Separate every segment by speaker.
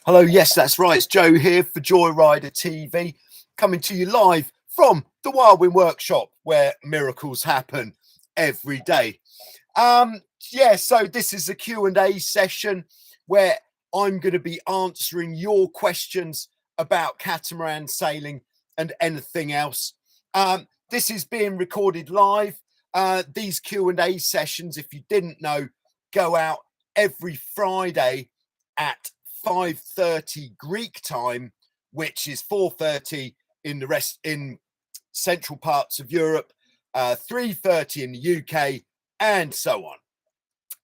Speaker 1: Hello, yes, that's right. It's Joe here for JOYRIDER TV, coming to you live from the Wildwing Workshop, where miracles happen every day. So this is a Q&A session where I'm going to be answering your questions about catamaran sailing and anything else. This is being recorded live. These Q&A sessions, if you didn't know, go out every Friday at 5:30 Greek time, which is 4:30 in central parts of Europe, 3:30 in the UK, and so on,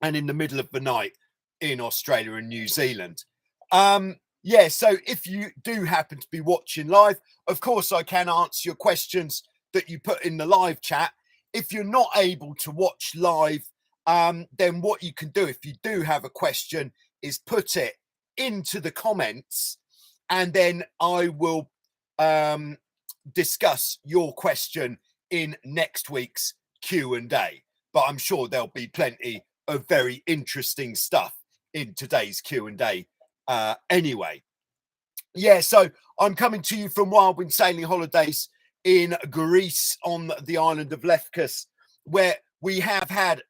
Speaker 1: and in the middle of the night in Australia and New Zealand. So if you do happen to be watching live, of course I can answer your questions that you put in the live chat. If you're not able to watch live, then what you can do, if you do have a question, is put it into the comments, and then I will discuss your question in next week's Q&A. But I'm sure there'll be plenty of very interesting stuff in today's Q&A anyway. So I'm coming to you from Wildwing Sailing Holidays in Greece on the island of Lefkos, where we have had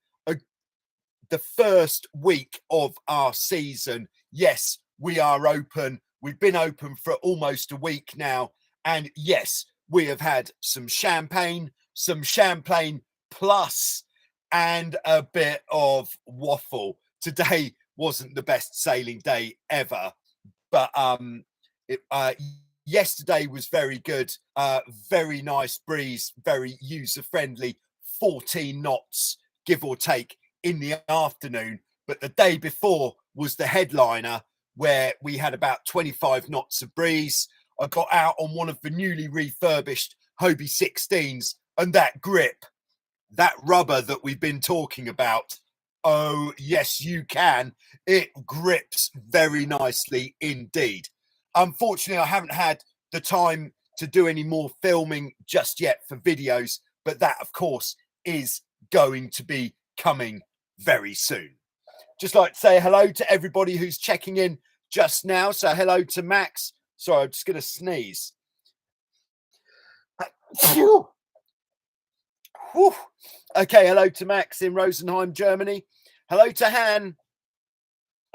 Speaker 1: the first week of our season. Yes, we are open. We've been open for almost a week now. And yes, we have had some champagne plus, and a bit of waffle. Today wasn't the best sailing day ever, but yesterday was very good. Very nice breeze, very user-friendly, 14 knots, give or take, in the afternoon. But the day before was the headliner, where we had about 25 knots of breeze. I got out on one of the newly refurbished Hobie 16s, and that grip, that rubber that we've been talking about, oh yes you can, it grips very nicely indeed. Unfortunately, I haven't had the time to do any more filming just yet for videos, but that of course is going to be coming very soon. Just like to say hello to everybody who's checking in just now. So hello to Max. Sorry, I'm just going to sneeze. Okay, hello to Max in Rosenheim, Germany. Hello to Han,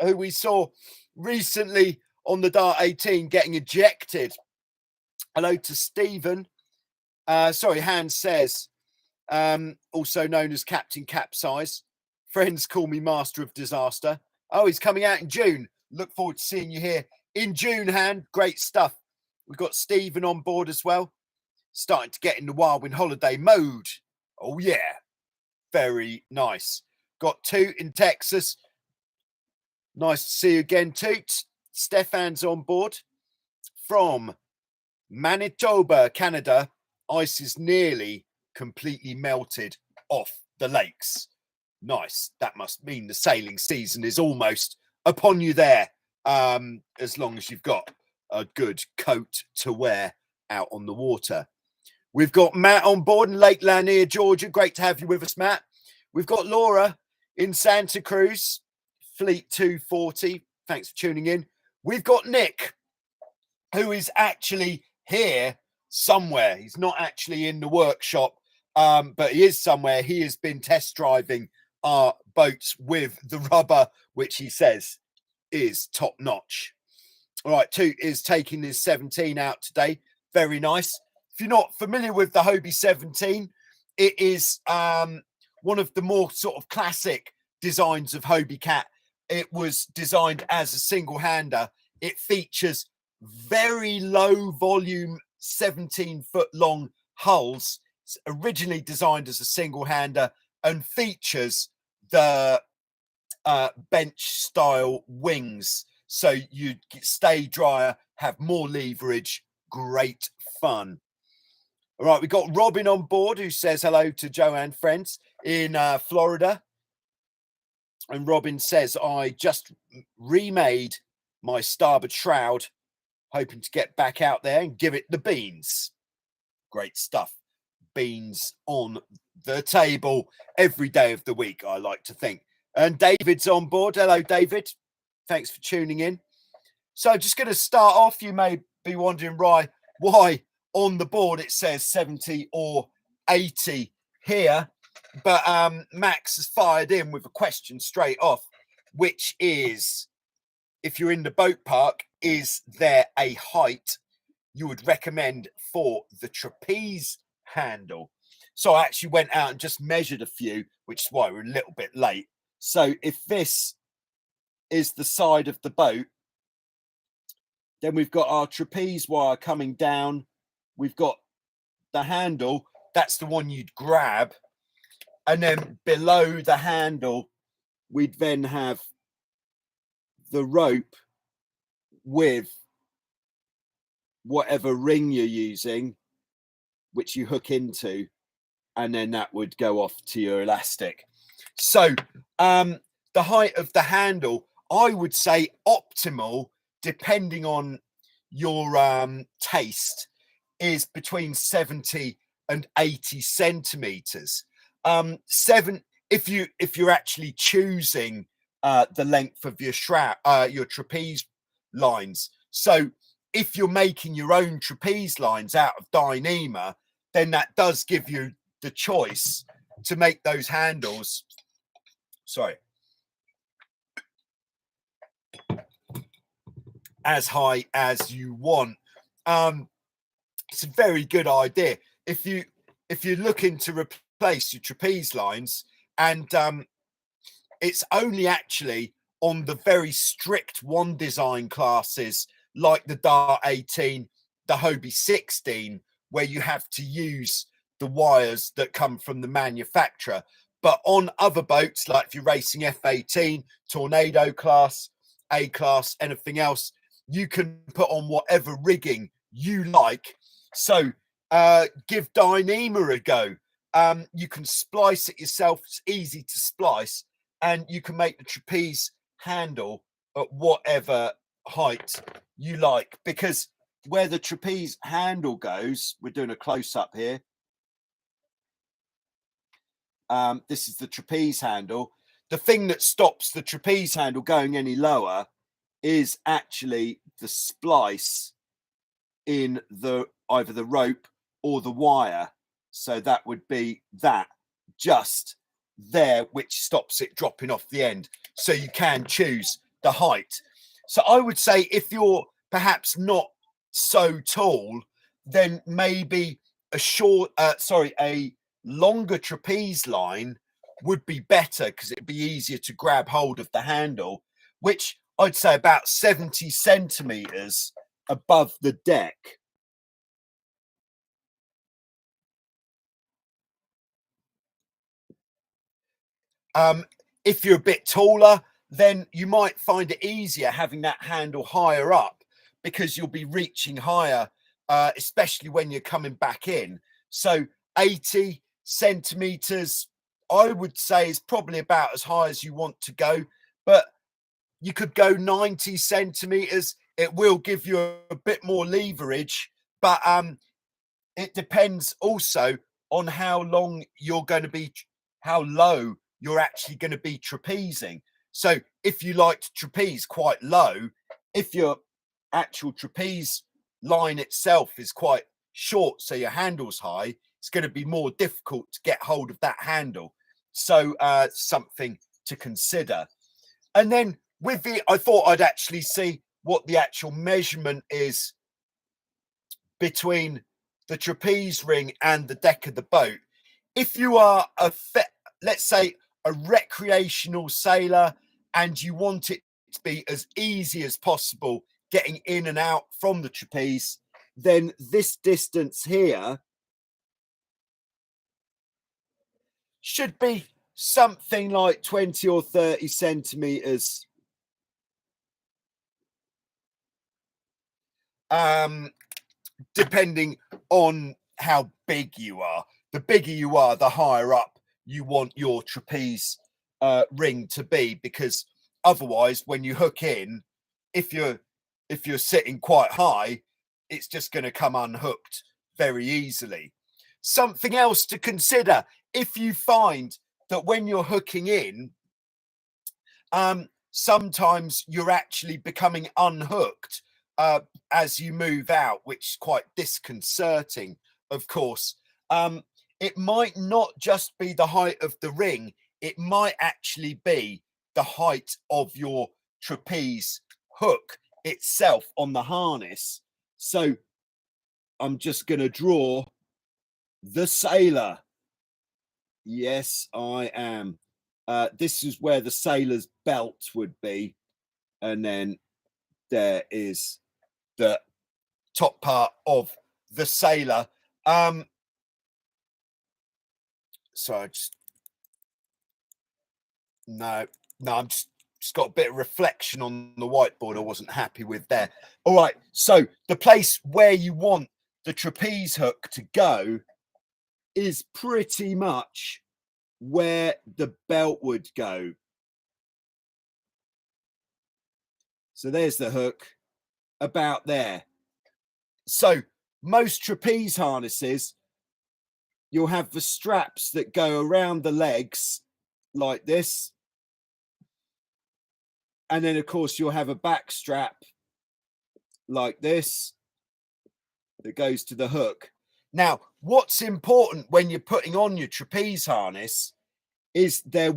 Speaker 1: who we saw recently on the Dart 18 getting ejected. Hello to Stephen. Han says, also known as Captain Capsize. Friends call me Master of Disaster. Oh, he's coming out in June. Look forward to seeing you here in June, Han. Great stuff. We've got Stephen on board as well. Starting to get in the Wildwing holiday mode. Oh, yeah. Very nice. Got Toot in Texas. Nice to see you again, Toot. Stefan's on board from Manitoba, Canada. Ice is nearly completely melted off the lakes. Nice. That must mean the sailing season is almost upon you there, as long as you've got a good coat to wear out on the water. We've got Matt on board in Lake Lanier, Georgia. Great to have you with us, Matt. We've got Laura in Santa Cruz, Fleet 240. Thanks for tuning in. We've got Nick, who is actually here somewhere. He's not actually in the workshop, but he is somewhere. He has been test driving our boats with the rubber, which he says is top notch. All right, Toot is taking his 17 out today. Very nice. If you're not familiar with the Hobie 17, it is one of the more sort of classic designs of Hobie Cat. It was designed as a single-hander. It features very low volume, 17-foot long hulls. It's originally designed as a single-hander and features the bench style wings, so you stay drier, have more leverage. Great fun. All right, we've got Robin on board, who says hello to Joanne friends in Florida. And Robin says, I just remade my starboard shroud, hoping to get back out there and give it the beans. Great stuff. Beans on the table every day of the week, I like to think. And David's on board. Hello, David. Thanks for tuning in. So just going to start off. You may be wondering why on the board it says 70 or 80 here, but Max has fired in with a question straight off, which is, if you're in the boat park, is there a height you would recommend for the trapeze handle? So I actually went out and just measured a few, which is why we're a little bit late. So if this is the side of the boat, then we've got our trapeze wire coming down. We've got the handle. That's the one you'd grab. And then below the handle, we'd then have the rope with whatever ring you're using, which you hook into, and then that would go off to your elastic. So the height of the handle, I would say optimal, depending on your taste, is between 70 and 80 centimeters. If you're actually choosing the length of your your trapeze lines. So if you're making your own trapeze lines out of Dyneema, then that does give you the choice to make those handles, as high as you want. It's a very good idea. If you're looking to replace your trapeze lines, and it's only actually on the very strict one design classes like the Dart 18, the Hobie 16, where you have to use the wires that come from the manufacturer. But on other boats, like if you're racing F18, Tornado class, A class, anything else, you can put on whatever rigging you like. So give Dyneema a go. You can splice it yourself. It's easy to splice, and you can make the trapeze handle at whatever height you like, because where the trapeze handle goes, we're doing a close-up here. This is the trapeze handle. The thing that stops the trapeze handle going any lower is actually the splice in either the rope or the wire. So that would be that just there, which stops it dropping off the end. So you can choose the height. So I would say if you're perhaps not so tall, then maybe a longer trapeze line would be better, because it'd be easier to grab hold of the handle, which I'd say about 70 centimeters above the deck. If you're a bit taller, then you might find it easier having that handle higher up, because you'll be reaching higher, especially when you're coming back in. So 80 centimeters, I would say, is probably about as high as you want to go, but you could go 90 centimeters. It will give you a bit more leverage, but it depends also on how long you're going to be, how low you're actually going to be trapezing. So if you like to trapeze quite low, if your actual trapeze line itself is quite short, so your handle's high, it's going to be more difficult to get hold of that handle. So something to consider. And then with the, I thought I'd actually see what the actual measurement is between the trapeze ring and the deck of the boat. If you are let's say a recreational sailor, and you want it to be as easy as possible getting in and out from the trapeze, then this distance here should be something like 20 or 30 centimeters. Depending on how big you are. The bigger you are, the higher up you want your trapeze ring to be, because otherwise, when you hook in, if you're sitting quite high, it's just going to come unhooked very easily. Something else to consider: if you find that when you're hooking in, sometimes you're actually becoming unhooked as you move out, which is quite disconcerting, of course. It might not just be the height of the ring, it might actually be the height of your trapeze hook itself on the harness. So I'm just going to draw the sailor. Yes, I am. This is where the sailor's belt would be. And then there is the top part of the sailor. So I just, no, I'm just got a bit of reflection on the whiteboard I wasn't happy with there. All right, so the place where you want the trapeze hook to go is pretty much where the belt would go. So there's the hook, about there. So most trapeze harnesses, you'll have the straps that go around the legs like this. And then, of course, you'll have a back strap like this that goes to the hook. Now, what's important when you're putting on your trapeze harness is there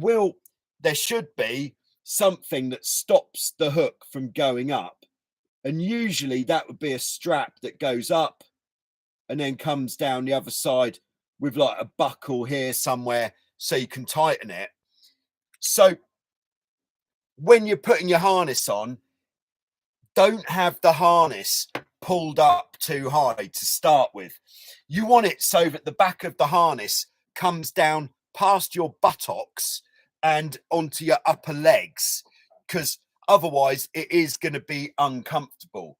Speaker 1: should be something that stops the hook from going up. And usually that would be a strap that goes up and then comes down the other side with like a buckle here somewhere so you can tighten it. So when you're putting your harness on, don't have the harness pulled up too high to start with. You want it so that the back of the harness comes down past your buttocks and onto your upper legs, because otherwise it is going to be uncomfortable.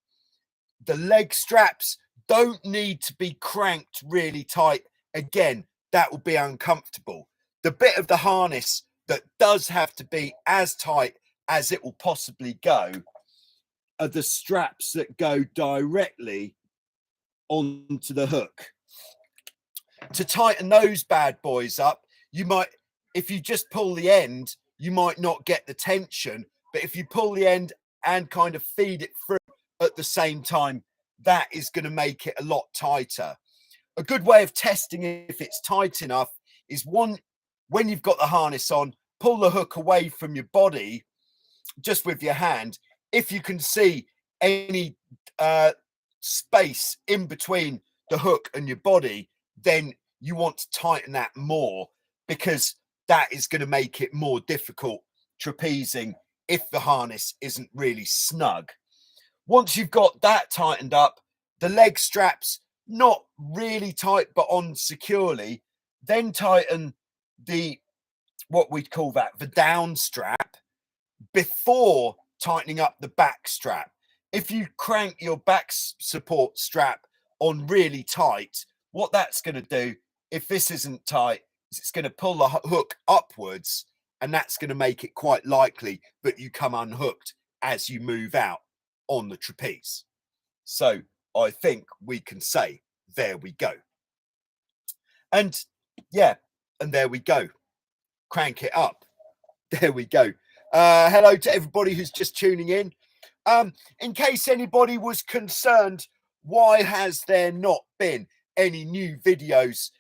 Speaker 1: The leg straps don't need to be cranked really tight. Again, that will be uncomfortable. The bit of the harness that does have to be as tight as it will possibly go are the straps that go directly onto the hook. To tighten those bad boys up, you might, if you just pull the end, you might not get the tension. But if you pull the end and kind of feed it through at the same time, that is going to make it a lot tighter. A good way of testing if it's tight enough is when you've got the harness on, pull the hook away from your body just with your hand. If you can see any space in between the hook and your body, then you want to tighten that more, because that is going to make it more difficult trapezing if the harness isn't really snug. Once you've got that tightened up, the leg straps not really tight but on securely, then tighten the, what we'd call that, the down strap, before tightening up the back strap. If you crank your back support strap on really tight, what that's going to do, if this isn't tight, is it's going to pull the hook upwards, and that's going to make it quite likely that you come unhooked as you move out on the trapeze. So I think we can say, there we go. And yeah, and there we go. Crank it up. There we go. Hello to everybody who's just tuning in. In case anybody was concerned, why has there not been any new videos,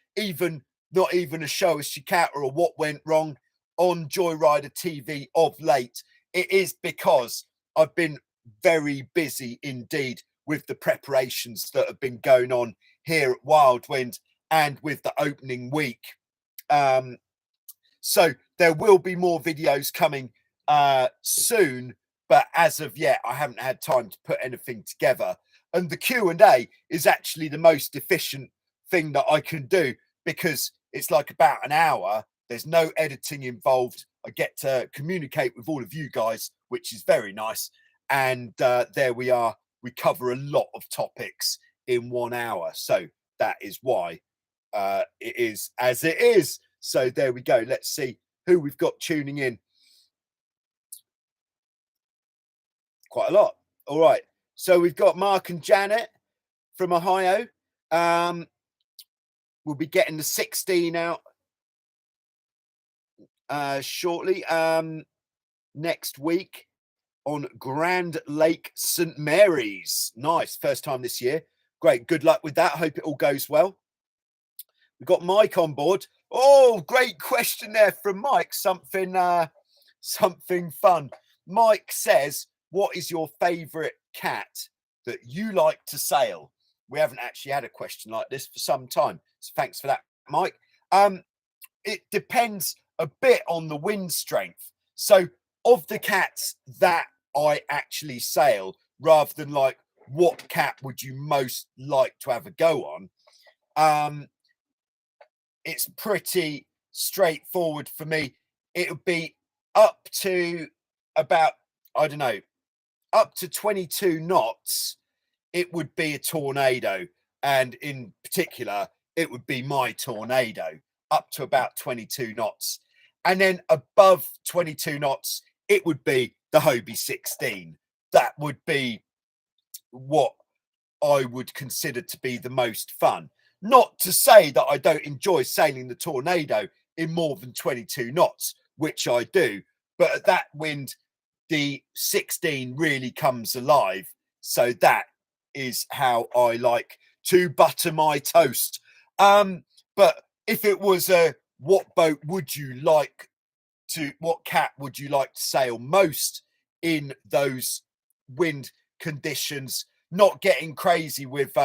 Speaker 1: not even a show as Shikata or what went wrong on JOYRIDER TV of late? It is because I've been very busy indeed with the preparations that have been going on here at Wildwind and with the opening week. So there will be more videos coming soon, but as of yet, I haven't had time to put anything together. And the Q&A is actually the most efficient thing that I can do, because it's like about an hour. There's no editing involved. I get to communicate with all of you guys, which is very nice. And there we are. We cover a lot of topics in 1 hour. So that is why it is as it is. So there we go. Let's see who we've got tuning in. Quite a lot. All right. So we've got Mark and Janet from Ohio. We'll be getting the 16 out shortly next week. on Grand Lake St. Mary's. Nice. First time this year. Great. Good luck with that. Hope it all goes well. We've got Mike on board. Oh, great question there from Mike. Something fun. Mike says, what is your favorite cat that you like to sail? We haven't actually had a question like this for some time. So thanks for that, Mike. It depends a bit on the wind strength. So of the cats that I actually sail, rather than like what cat would you most like to have a go on, it's pretty straightforward for me. It would be up to about, I don't know, up to 22 knots. It would be a Tornado. And in particular, it would be my Tornado, up to about 22 knots. And then above 22 knots, it would be the Hobie 16. That would be what I would consider to be the most fun. Not to say that I don't enjoy sailing the Tornado in more than 22 knots, which I do. But at that wind, the 16 really comes alive. So that is how I like to butter my toast. But if it was what cat would you like to sail most in those wind conditions, not getting crazy with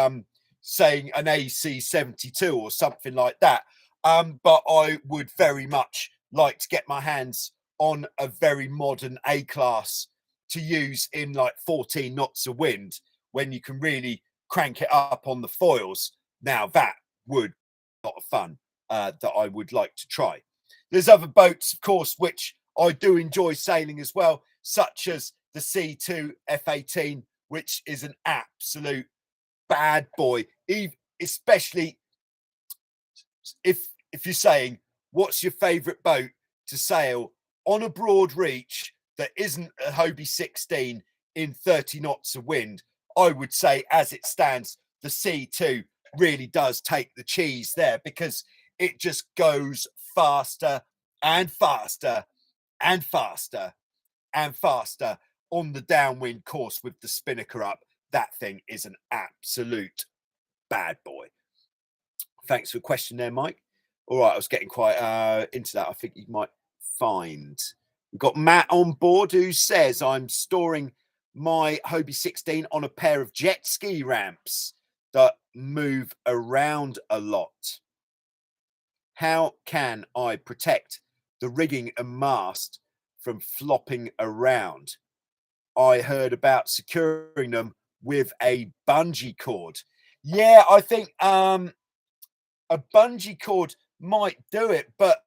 Speaker 1: saying an AC 72 or something like that, but I would very much like to get my hands on a very modern A-class to use in like 14 knots of wind when you can really crank it up on the foils. Now that would be a lot of fun that I would like to try. There's other boats, of course, which I do enjoy sailing as well, such as the C2 F18, which is an absolute bad boy, especially if you're saying what's your favorite boat to sail on a broad reach that isn't a Hobie 16 in 30 knots of wind. I would say, as it stands, the C2 really does take the cheese there, because it just goes faster and faster and faster and faster on the downwind course with the spinnaker up. That thing is an absolute bad boy. Thanks for the question there, Mike. All right, I was getting quite into that. I think you might find. We've got Matt on board who says, I'm storing my Hobie 16 on a pair of jet ski ramps that move around a lot. How can I protect the rigging and mast from flopping around? I heard about securing them with a bungee cord. Yeah, I think a bungee cord might do it, but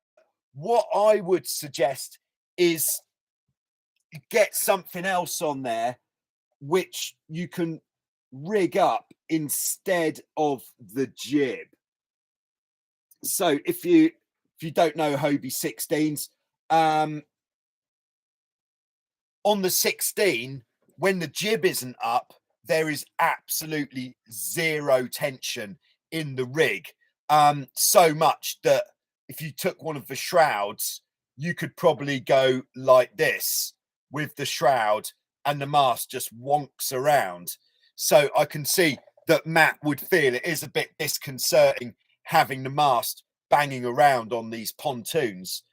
Speaker 1: what I would suggest is get something else on there which you can rig up instead of the jib. So if you don't know Hobie 16s, on the 16, when the jib isn't up, there is absolutely zero tension in the rig. So much that if you took one of the shrouds, you could probably go like this with the shroud and the mast just wonks around. So I can see that Matt would feel it is a bit disconcerting having the mast banging around on these pontoons.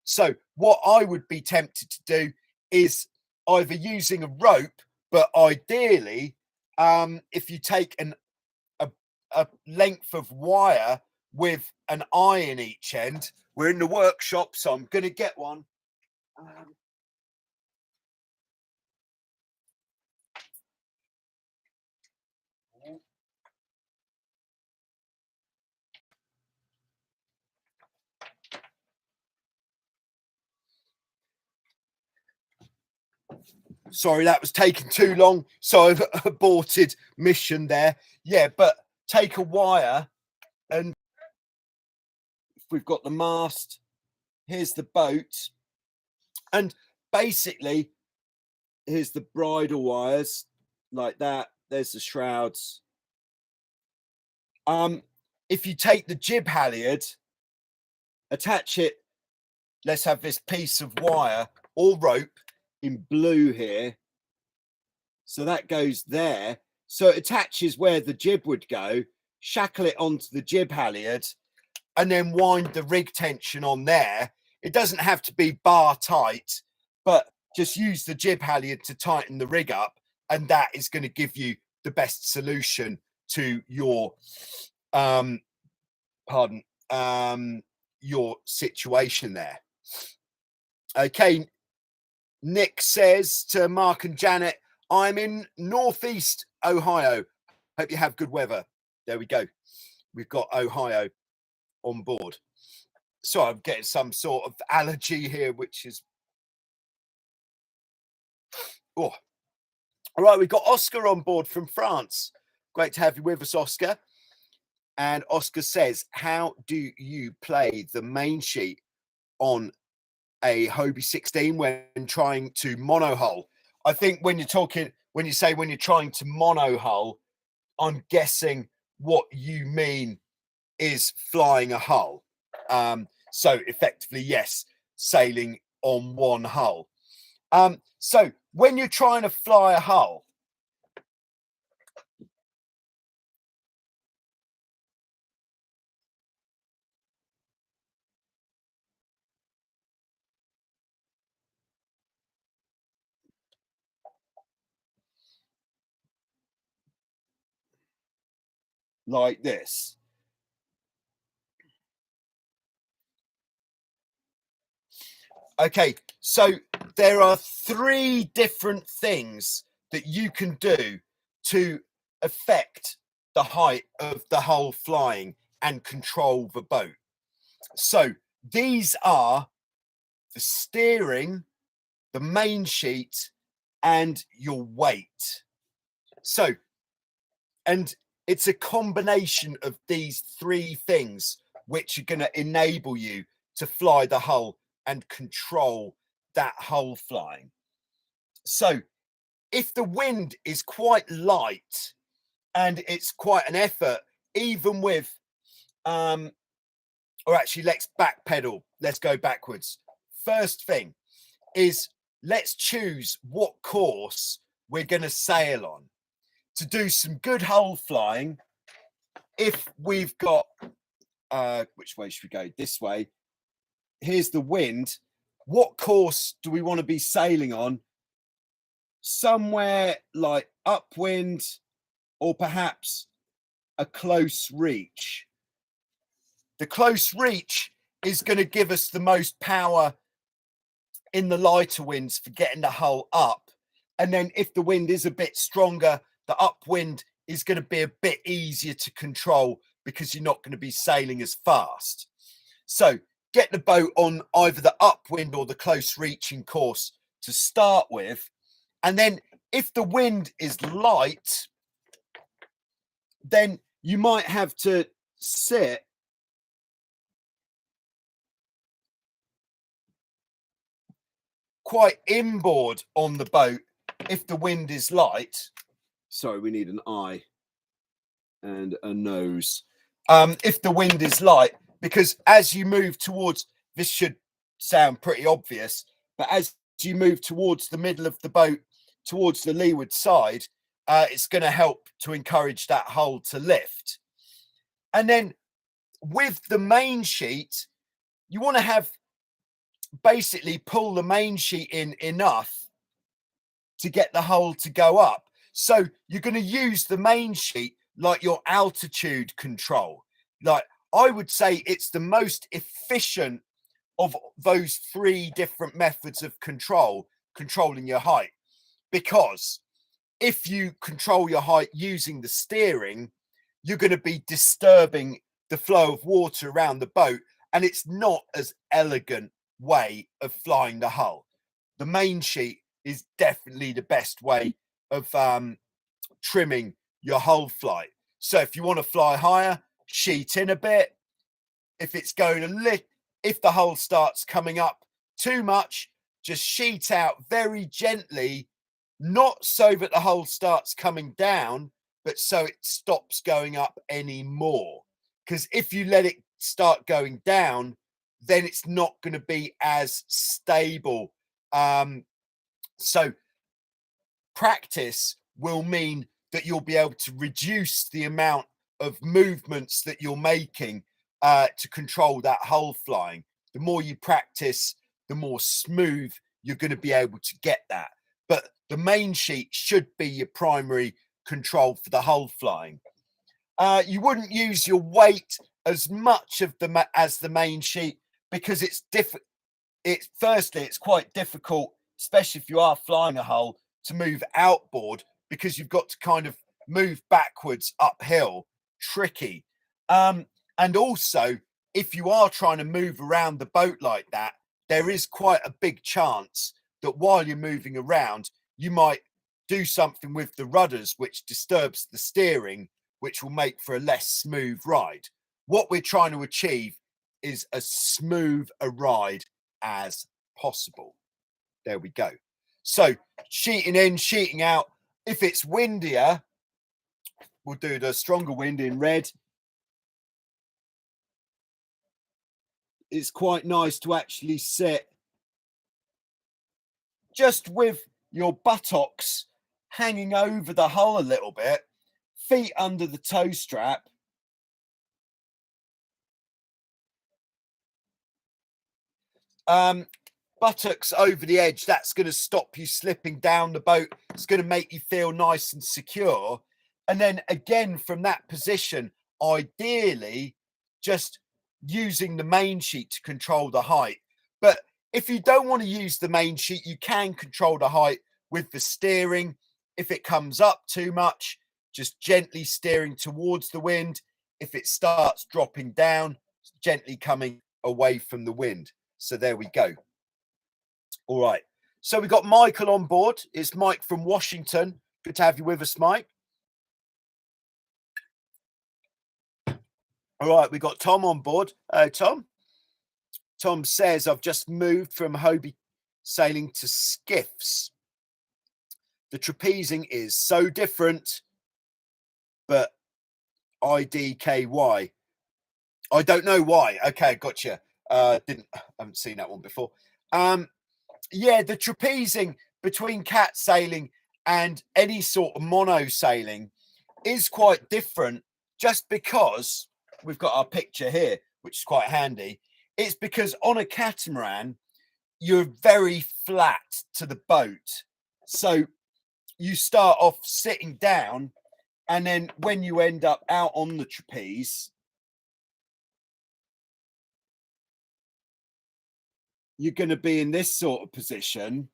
Speaker 1: So what I would be tempted to do is either using a rope, but ideally, if you take a length of wire with an eye in each end. We're in the workshop, so I'm going to get one. Sorry, that was taking too long, so I've aborted mission there. Yeah, but take a wire, and we've got the mast. Here's the boat, and basically, here's the bridle wires, like that. There's the shrouds. If you take the jib halyard, attach it. Let's have this piece of wire or rope in blue here. So that goes there. So it attaches where the jib would go, shackle it onto the jib halyard, and then wind the rig tension on there. It doesn't have to be bar tight, but just use the jib halyard to tighten the rig up, and that is going to give you the best solution to your your situation there. Okay, Nick says to Mark and Janet, I'm in Northeast Ohio. Hope you have good weather. There we go. We've got Ohio on board. So I'm getting some sort of allergy here, which is... Oh, all right. We've got Oscar on board from France. Great to have you with us, Oscar. And Oscar says, how do you play the main sheet on a Hobie 16 when trying to monohull? I think when you're trying to monohull, I'm guessing what you mean is flying a hull. So effectively, yes, sailing on one hull. So when you're trying to fly a hull, like this. Okay, so there are 3 different things that you can do to affect the height of the hull flying and control the boat. So these are the steering, the main sheet, and your weight. So, and it's a combination of these 3 things which are going to enable you to fly the hull and control that hull flying. So if the wind is quite light and it's quite an effort, even with or actually let's backpedal, let's go backwards. First thing is, let's choose what course we're going to sail on to do some good hull flying. If we've got which way should we go? This way. Here's the wind. What course do we want to be sailing on? Somewhere like upwind, or perhaps a close reach. The close reach is going to give us the most power in the lighter winds for getting the hull up. And then if the wind is a bit stronger, the upwind is going to be a bit easier to control because you're not going to be sailing as fast. So get the boat on either the upwind or the close reaching course to start with. And then if the wind is light, then you might have to sit quite inboard on the boat if the wind is light. Sorry, we need an eye and a nose. If the wind is light, because as you move towards, this should sound pretty obvious, but as you move towards the middle of the boat, towards the leeward side, it's going to help to encourage that hull to lift. And then with the main sheet, you want to have basically pull the main sheet in enough to get the hull to go up. So you're going to use the main sheet like your altitude control. Like, I would say it's the most efficient of those 3 different methods of controlling your height. Because if you control your height using the steering, you're going to be disturbing the flow of water around the boat, and it's not as elegant way of flying the hull. The main sheet is definitely the best way of trimming your hull flight. So if you want to fly higher, sheet in a bit. If it's going if the hull starts coming up too much, just sheet out very gently, not so that the hull starts coming down, but so it stops going up anymore. Because if you let it start going down, then it's not going to be as stable So practice will mean that you'll be able to reduce the amount of movements that you're making to control that hull flying. The more you practice, the more smooth you're going to be able to get that. But the main sheet should be your primary control for the hull flying. You wouldn't use your weight as much of as the main sheet because it's different. Firstly, it's quite difficult, especially if you are flying a hull, to move outboard because you've got to kind of move backwards uphill. Tricky. And also, if you are trying to move around the boat like that, there is quite a big chance that while you're moving around, you might do something with the rudders, which disturbs the steering, which will make for a less smooth ride. What we're trying to achieve is as smooth a ride as possible. There we go. So sheeting in, sheeting out. If it's windier, we'll do the stronger wind in red. It's quite nice to actually sit just with your buttocks hanging over the hull a little bit, feet under the toe strap. Buttocks over the edge, that's going to stop you slipping down the boat. It's going to make you feel nice and secure. And then again, from that position, ideally, just using the main sheet to control the height. But if you don't want to use the main sheet, you can control the height with the steering. If it comes up too much, just gently steering towards the wind. If it starts dropping down, gently coming away from the wind. So there we go. All right. So we've got Michael on board. It's Mike from Washington. Good to have you with us, Mike. All right. We've got Tom on board. Tom. Tom says, I've just moved from Hobie sailing to skiffs. The trapezing is so different, but IDKY. I don't know why. Okay, gotcha. I haven't seen that one before. Yeah, the trapezing between cat sailing and any sort of mono sailing is quite different just because we've got our picture here, which is quite handy. It's because on a catamaran, you're very flat to the boat. So you start off sitting down, and then when you end up out on the trapeze, you're going to be in this sort of position.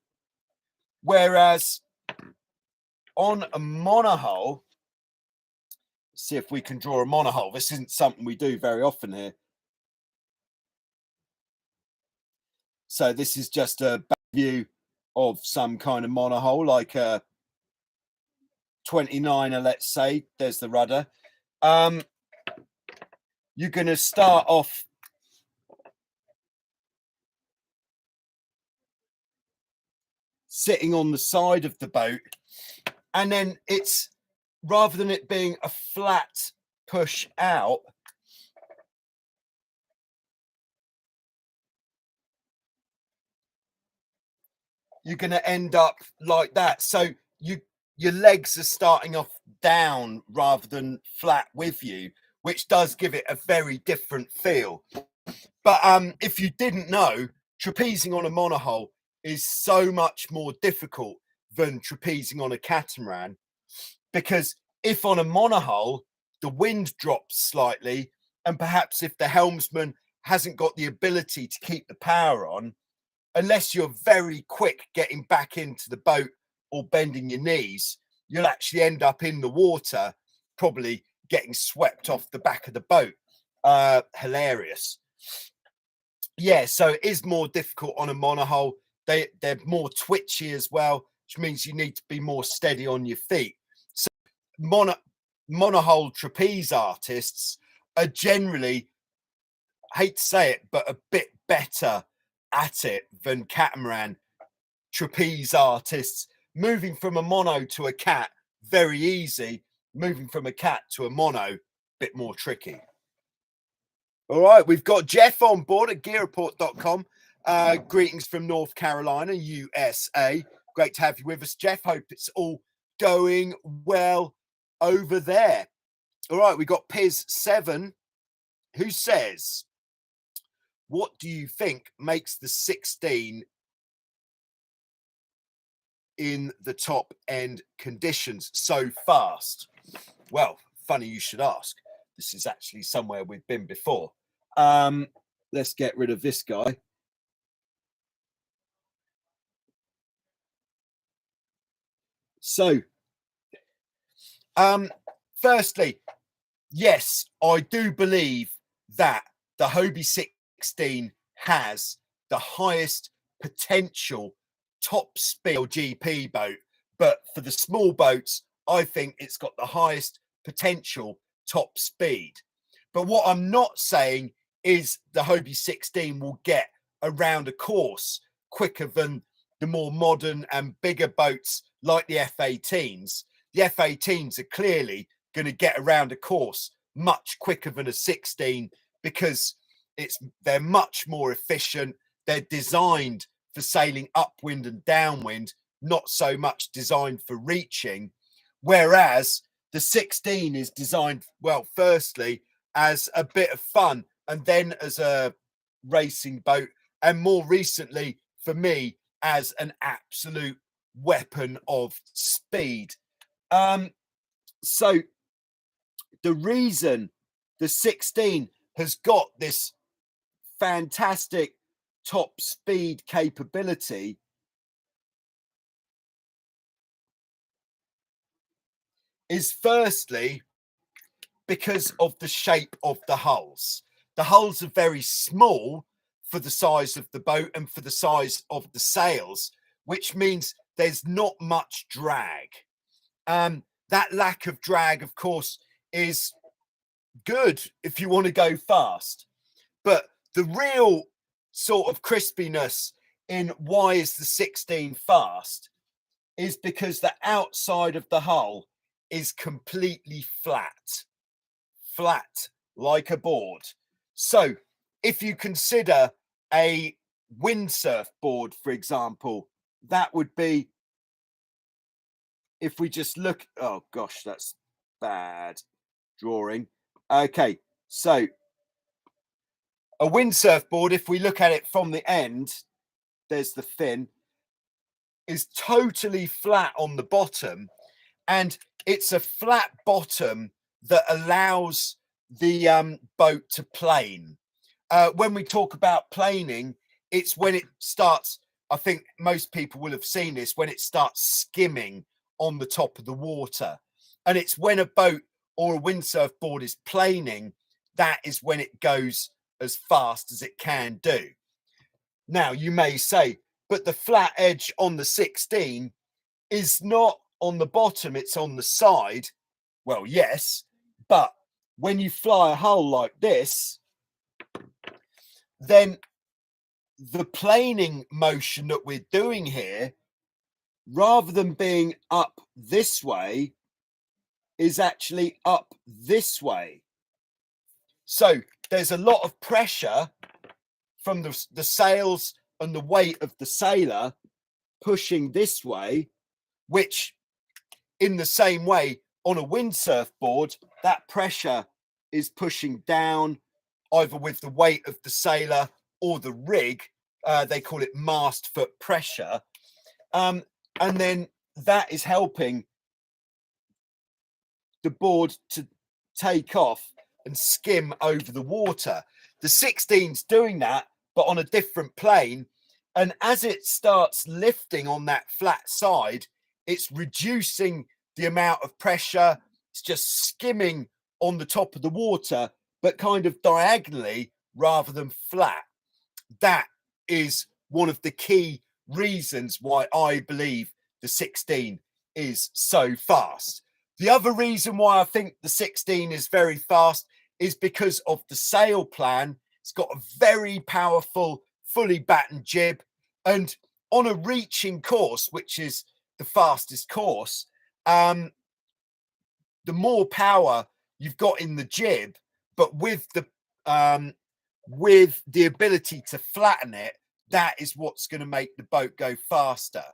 Speaker 1: Whereas on a monohull, see if we can draw a monohull. This isn't something we do very often here. So this is just a back view of some kind of monohull, like a 29er, let's say. There's the rudder. You're going to start off sitting on the side of the boat, and then it's, rather than it being a flat push out, you're going to end up like that. So your legs are starting off down rather than flat with you, which does give it a very different feel. But if you didn't know, trapezing on a monohull is so much more difficult than trapezing on a catamaran, because if on a monohull the wind drops slightly, and perhaps if the helmsman hasn't got the ability to keep the power on, unless you're very quick getting back into the boat or bending your knees, you'll actually end up in the water, probably getting swept off the back of the boat. Hilarious. Yeah, so it is more difficult on a monohull. They're more twitchy as well, which means you need to be more steady on your feet. So monohull trapeze artists are generally, I hate to say it, but a bit better at it than catamaran trapeze artists. Moving from a mono to a cat, very easy. Moving from a cat to a mono, bit more tricky. All right, we've got Jeff on board at gearreport.com. Greetings from North Carolina, USA. Great to have you with us, Jeff. Hope it's all going well over there. All right, we got Piz7, who says, what do you think makes the 16 in the top end conditions so fast? Well, funny you should ask. This is actually somewhere we've been before. Let's get rid of this guy. So, firstly, yes, I do believe that the Hobie 16 has the highest potential top speed GP boat, but for the small boats, I think it's got the highest potential top speed. But what I'm not saying is the Hobie 16 will get around a course quicker than the more modern and bigger boats like the F-18s. The F-18s are clearly going to get around a course much quicker than a 16 because they're much more efficient. They're designed for sailing upwind and downwind, not so much designed for reaching. Whereas the 16 is designed, well, firstly, as a bit of fun and then as a racing boat. And more recently, for me, as an absolute weapon of speed. So the reason the 16 has got this fantastic top speed capability is firstly because of the shape of the hulls. The hulls are very small for the size of the boat and for the size of the sails, which means there's not much drag. That lack of drag, of course, is good if you want to go fast. But the real sort of crispiness in why is the 16 fast is because the outside of the hull is completely flat like a board. So if you consider a windsurf board, for example, that would be, if we just look, oh gosh, that's bad drawing. Okay, so a windsurf board, if we look at it from the end, there's the fin, is totally flat on the bottom, and it's a flat bottom that allows the boat to plane. When we talk about planing, it's when it starts, I think most people will have seen this, when it starts skimming on the top of the water. And it's when a boat or a windsurf board is planing, that is when it goes as fast as it can do. Now, you may say, but the flat edge on the 16 is not on the bottom, it's on the side. Well, yes, but when you fly a hull like this, then the planing motion that we're doing here, rather than being up this way, is actually up this way. So there's a lot of pressure from the sails and the weight of the sailor pushing this way, which in the same way on a windsurf board, that pressure is pushing down either with the weight of the sailor or the rig. They call it mast foot pressure. And then that is helping the board to take off and skim over the water. The 16's doing that, but on a different plane. And as it starts lifting on that flat side, it's reducing the amount of pressure. It's just skimming on the top of the water, but kind of diagonally rather than flat. That is one of the key reasons why I believe the 16 is so fast. The other reason why I think the 16 is very fast is because of the sail plan. It's got a very powerful, fully battened jib. And on a reaching course, which is the fastest course, the more power you've got in the jib, but with the ability to flatten it, that is what's going to make the boat go faster.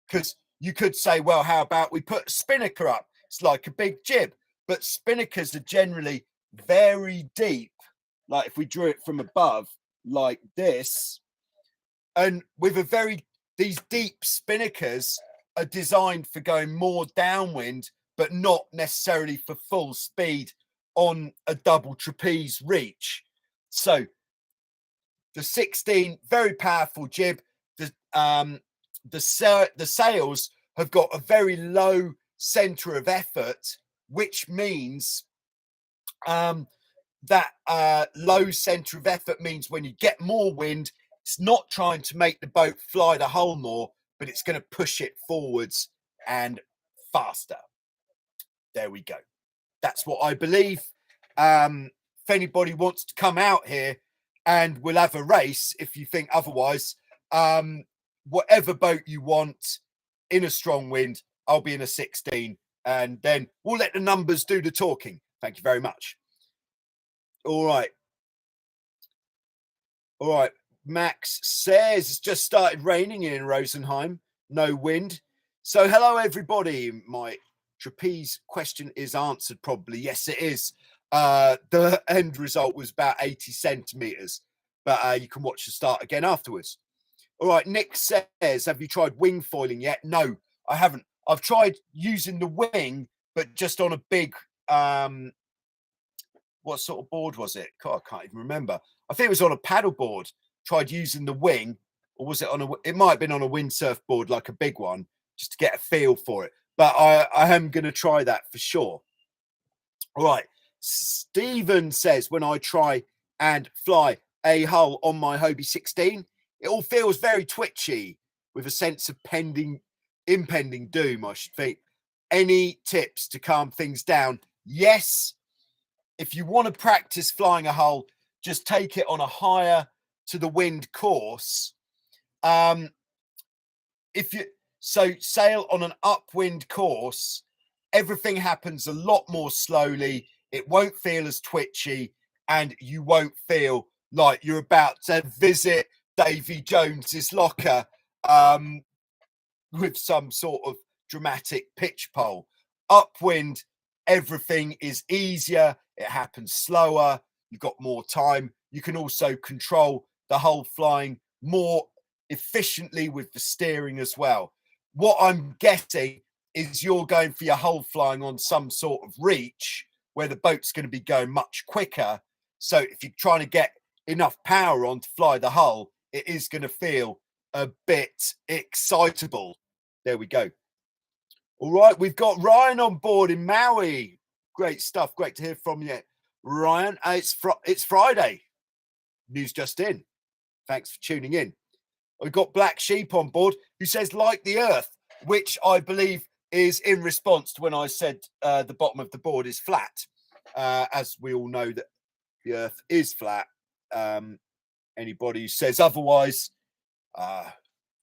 Speaker 1: Because You could say, well, how about we put a spinnaker up? It's like a big jib, but spinnakers are generally very deep. Like if we drew it from above like this, and with these deep spinnakers are designed for going more downwind, but not necessarily for full speed on a double trapeze reach. So the 16, very powerful jib. The sails have got a very low center of effort, which means that low center of effort means when you get more wind, it's not trying to make the boat fly the hull more, but it's going to push it forwards and faster. There we go. That's what I believe. If anybody wants to come out here and we'll have a race, if you think otherwise, whatever boat you want in a strong wind, I'll be in a 16, and then we'll let the numbers do the talking. Thank you very much. All right. Max says it's just started raining in Rosenheim, no wind. So hello everybody. My trapeze question is answered probably. Yes, it is. The end result was about 80 centimeters, but you can watch the start again afterwards. All right, Nick says, have you tried wing foiling yet? No, I haven't. I've tried using the wing, but just on a big, what sort of board was it? God, I can't even remember. I think it was on a paddle board. Tried using the wing, or was it on it might have been on a windsurf board, like a big one, just to get a feel for it. But I am going to try that for sure. All right. Stephen says, when I try and fly a hull on my Hobie 16, it all feels very twitchy with a sense of impending doom, I should think. Any tips to calm things down? Yes. If you want to practice flying a hull, just take it on a higher to the wind course. If you sail on an upwind course, everything happens a lot more slowly. It won't feel as twitchy, and you won't feel like you're about to visit Davy Jones's locker with some sort of dramatic pitch pole. Upwind, everything is easier. It happens slower. You've got more time. You can also control the hull flying more efficiently with the steering as well. What I'm getting is you're going for your hull flying on some sort of reach where the boat's going to be going much quicker. So if you're trying to get enough power on to fly the hull, it is going to feel a bit excitable. There we go. All right, we've got Ryan on board in Maui. Great stuff. Great to hear from you, Ryan. It's Friday. News just in. Thanks for tuning in. We've got Black Sheep on board who says, like the Earth, which I believe is in response to when I said the bottom of the board is flat. As we all know that the Earth is flat. Anybody who says otherwise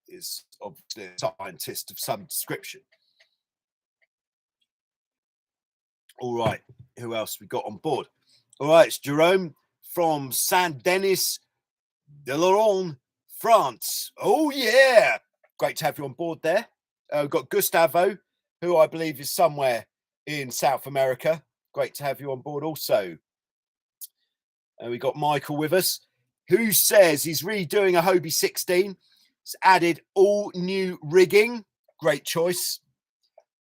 Speaker 1: is obviously a scientist of some description. All right, who else we got on board? All right, it's Jerome from Saint Denis de Laurent, France. Oh, yeah. Great to have you on board there. We've got Gustavo, who I believe is somewhere in South America. Great to have you on board also. And we got Michael with us, who says he's redoing a Hobie 16. He's added all new rigging. Great choice.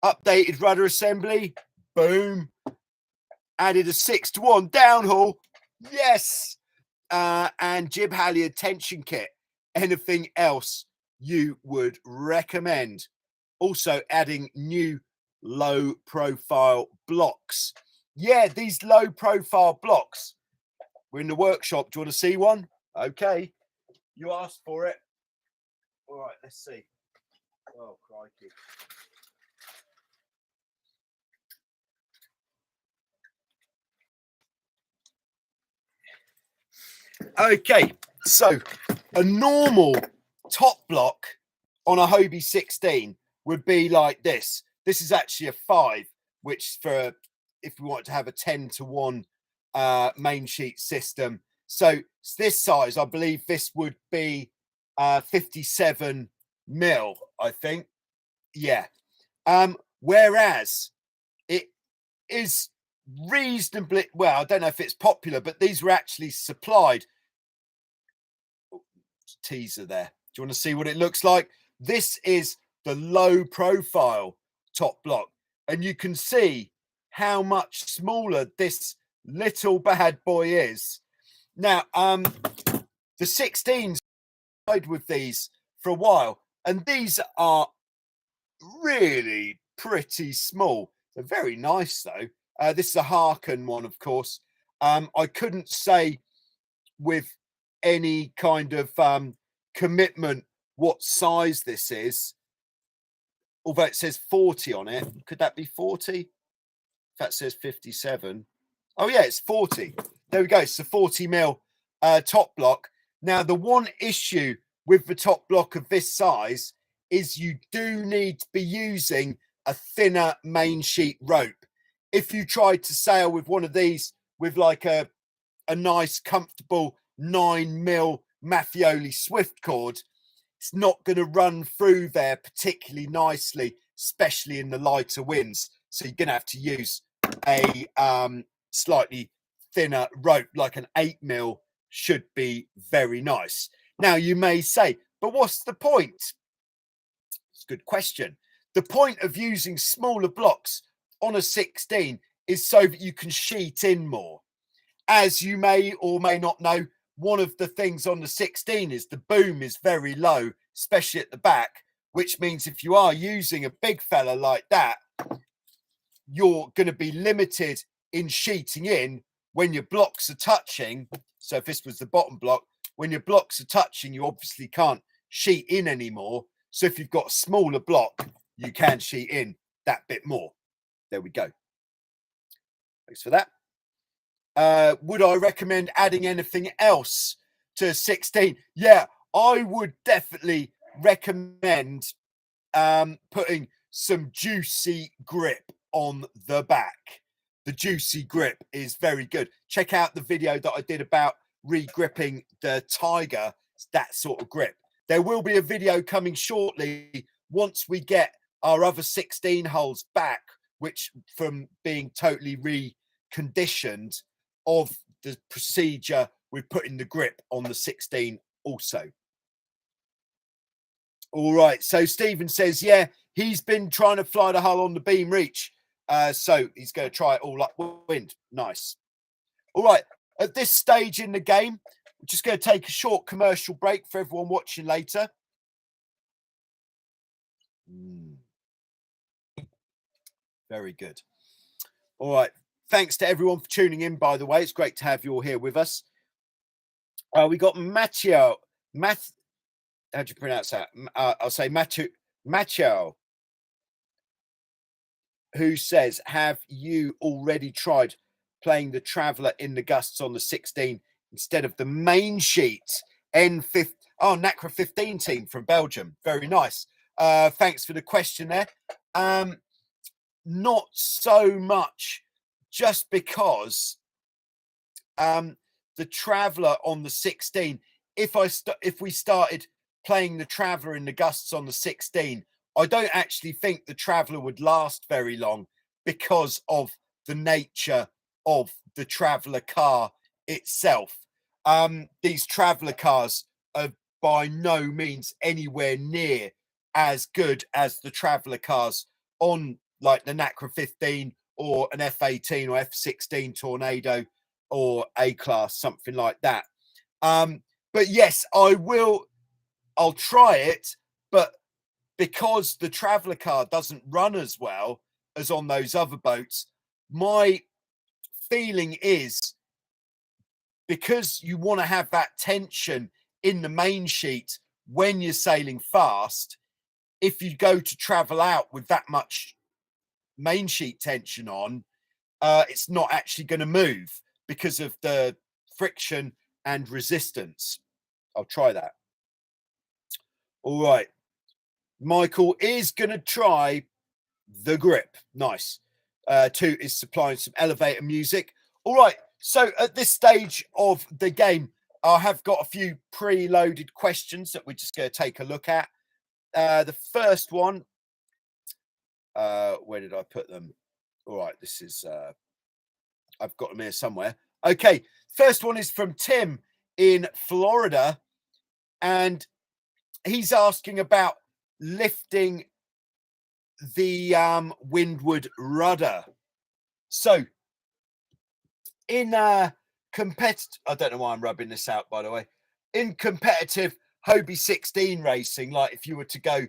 Speaker 1: Updated rudder assembly. Boom. Added a 6-to-1 downhaul. Yes. And jib halyard tension kit. Anything else you would recommend? Also adding new low profile blocks. Yeah, these low profile blocks. We're in the workshop. Do you want to see one? Okay. You asked for it. All right, let's see. Oh, crikey. Okay, so a normal top block on a Hobie 16 would be like this. This is actually a 5, which for if we want to have a 10-to-1 main sheet system. So it's this size. I believe this would be 57 mil, I think. Yeah. Whereas it is reasonably, well, I don't know if it's popular, but these were actually supplied. Teaser there. Do you want to see what it looks like? This is the low profile top block, and you can see how much smaller this little bad boy is. Now, the 16s tried with these for a while, and these are really pretty small. They're very nice though. This is a Harken one, of course. I couldn't say with any kind of commitment what size this is, although it says 40 on it. Could that be 40? That says 57. Oh yeah, it's 40. There we go. It's a 40 mil top block. Now, the one issue with the top block of this size is you do need to be using a thinner main sheet rope. If you tried to sail with one of these with like a nice comfortable 9 mil Mattioli Swift cord, it's not going to run through there particularly nicely, especially in the lighter winds. So you're going to have to use a slightly thinner rope, like an 8 mil should be very nice. Now you may say, but what's the point? It's a good question. The point of using smaller blocks on a 16 is so that you can sheet in more. As you may or may not know, one of the things on the 16 is the boom is very low, especially at the back, which means if you are using a big fella like that, you're going to be limited in sheeting in when your blocks are touching. So if this was the bottom block, when your blocks are touching, you obviously can't sheet in anymore. So if you've got a smaller block, you can sheet in that bit more. There we go. Thanks for that. Would I recommend adding anything else to 16? Yeah, I would definitely recommend putting some juicy grip on the back. The juicy grip is very good. Check out the video that I did about re-gripping the Tiger, that sort of grip. There will be a video coming shortly once we get our other 16 holes back, which from being totally reconditioned, of the procedure with putting the grip on the 16 also. All right. So Stephen says, yeah, he's been trying to fly the hull on the beam reach. So he's going to try it all upwind. Nice. All right. At this stage in the game, we're just going to take a short commercial break for everyone watching later. Very good. All right. Thanks to everyone for tuning in, by the way. It's great to have you all here with us. We got Matteo. How do you pronounce that? I'll say Matteo, who says, have you already tried playing the Traveller in the gusts on the 16 instead of the main sheet? N5. Oh, NACRA 15 team from Belgium. Very nice. Thanks for the question there. Not so much, just because the Traveller on the 16, if we started playing the Traveller in the gusts on the 16, I don't actually think the Traveller would last very long because of the nature of the Traveller car itself. These Traveller cars are by no means anywhere near as good as the Traveller cars on like the NACRA 15 or an F18 or F16 Tornado or A-Class, something like that. But yes, I'll try it, but because the Traveller car doesn't run as well as on those other boats, my feeling is, because you want to have that tension in the main sheet when you're sailing fast, if you go to travel out with that much main sheet tension on, it's not actually going to move because of the friction and resistance. I'll try that. All right. Michael is going to try the grip. Nice. Toot is supplying some elevator music. All right. So at this stage of the game, I have got a few preloaded questions that we're just going to take a look at. The first one Where did I put them? All right, this is I've got them here somewhere. Okay, first one is from Tim in Florida, and he's asking about lifting the Windward rudder. So in competitive, I don't know why I'm rubbing this out, by the way. In competitive Hobie 16 racing, like if you were to go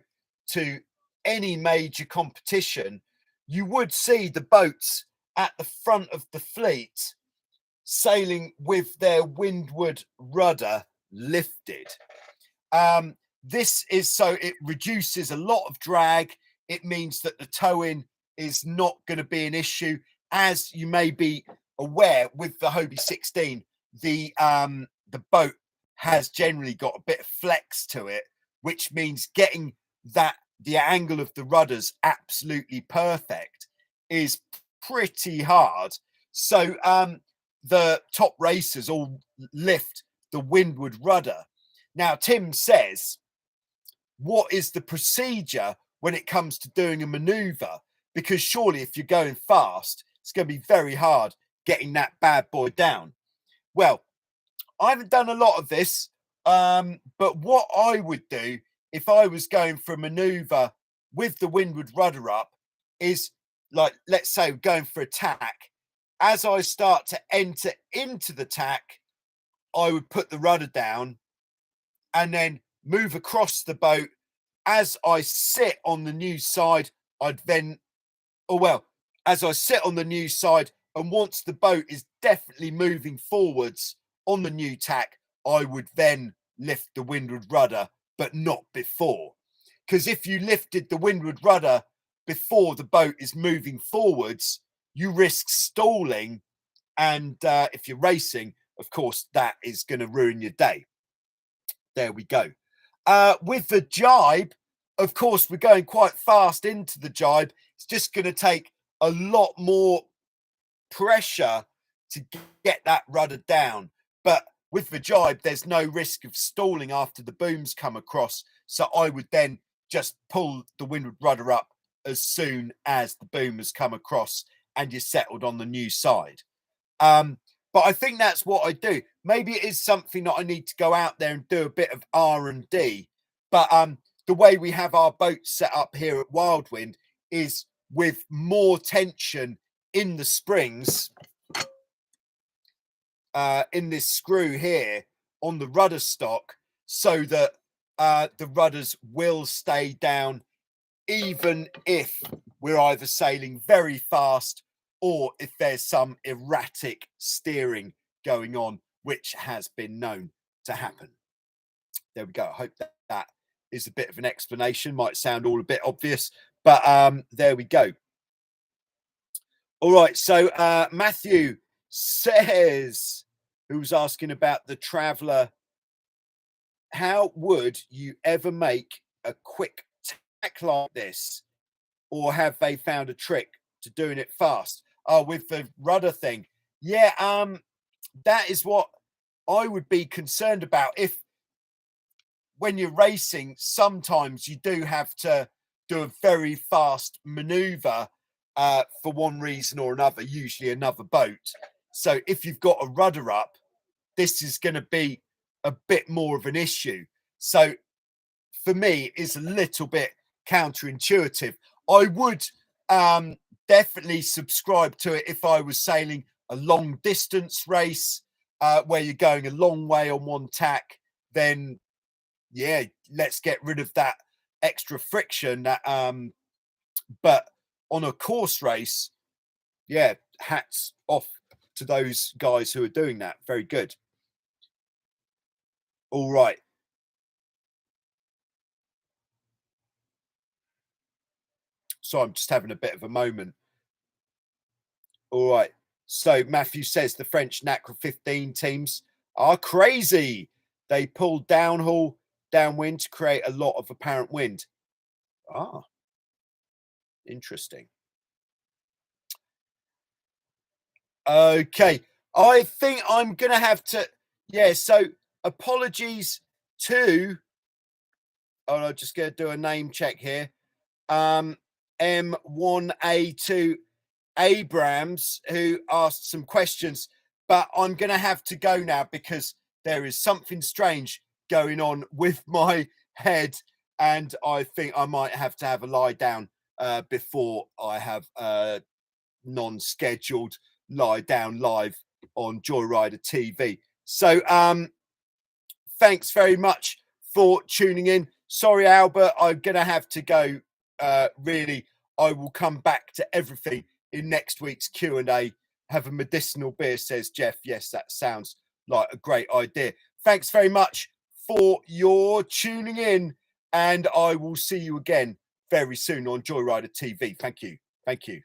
Speaker 1: to any major competition, you would see the boats at the front of the fleet sailing with their Windward rudder lifted. This is so it reduces a lot of drag. It means that the towing is not going to be an issue. As you may be aware, with the Hobie 16, the boat has generally got a bit of flex to it, which means getting the angle of the rudders absolutely perfect is pretty hard. So the top racers all lift the Windward rudder. Now, Tim says, what is the procedure when it comes to doing a maneuver? Because surely if you're going fast, it's going to be very hard getting that bad boy down. Well, I haven't done a lot of this, but what I would do if I was going for a maneuver with the Windward rudder up is, like, let's say going for a tack. As I start to enter into the tack, I would put the rudder down and then move across the boat. As I sit on the new side, I'd then, as I sit on the new side, and once the boat is definitely moving forwards on the new tack, I would then lift the Windward rudder, but not before. Because if you lifted the Windward rudder before the boat is moving forwards, you risk stalling. And if you're racing, of course, that is going to ruin your day. There we go. With the jibe, of course, we're going quite fast into the jibe. It's just going to take a lot more pressure to get that rudder down. But with the jibe, there's no risk of stalling after the booms come across. So I would then just pull the Windward rudder up as soon as the boom has come across and you're settled on the new side. But I think that's what I do. Maybe it is something that I need to go out there and do a bit of R&D. But the way we have our boat set up here at Wildwind is with more tension in the springs, in this screw here on the rudder stock, so that the rudders will stay down, even if we're either sailing very fast or if there's some erratic steering going on, which has been known to happen. There we go. I hope that is a bit of an explanation. Might sound all a bit obvious, but there we go. All right. So Matthew says, who's asking about the Traveller, how would you ever make a quick tack like this? Or have they found a trick to doing it fast? Oh, with the rudder thing. Yeah, that is what I would be concerned about. If when you're racing, sometimes you do have to do a very fast maneuver for one reason or another, usually another boat. So if you've got a rudder up, this is going to be a bit more of an issue. So for me, it's a little bit counterintuitive. I would definitely subscribe to it if I was sailing a long distance race where you're going a long way on one tack. Then yeah, let's get rid of that extra friction. But on a course race, yeah, hats off to those guys who are doing that. Very good. All right. So I'm just having a bit of a moment. All right. So Matthew says the French NACRA 15 teams are crazy. They pull downhill, downwind to create a lot of apparent wind. Ah, interesting. Okay. I think I'm going to have to, yeah. So apologies to, oh, I'm just going to do a name check here. M1A2 Abrams, who asked some questions, but I'm going to have to go now because there is something strange going on with my head, and I think I might have to have a lie down before I have a non-scheduled lie down live on JOYRIDER TV. So thanks very much for tuning in. Sorry, Albert, I'm going to have to go. Really, I will come back to everything in next week's Q&A. Have a medicinal beer, says Jeff. Yes, that sounds like a great idea. Thanks very much for your tuning in, and I will see you again very soon on JOYRIDER TV. Thank you. Thank you.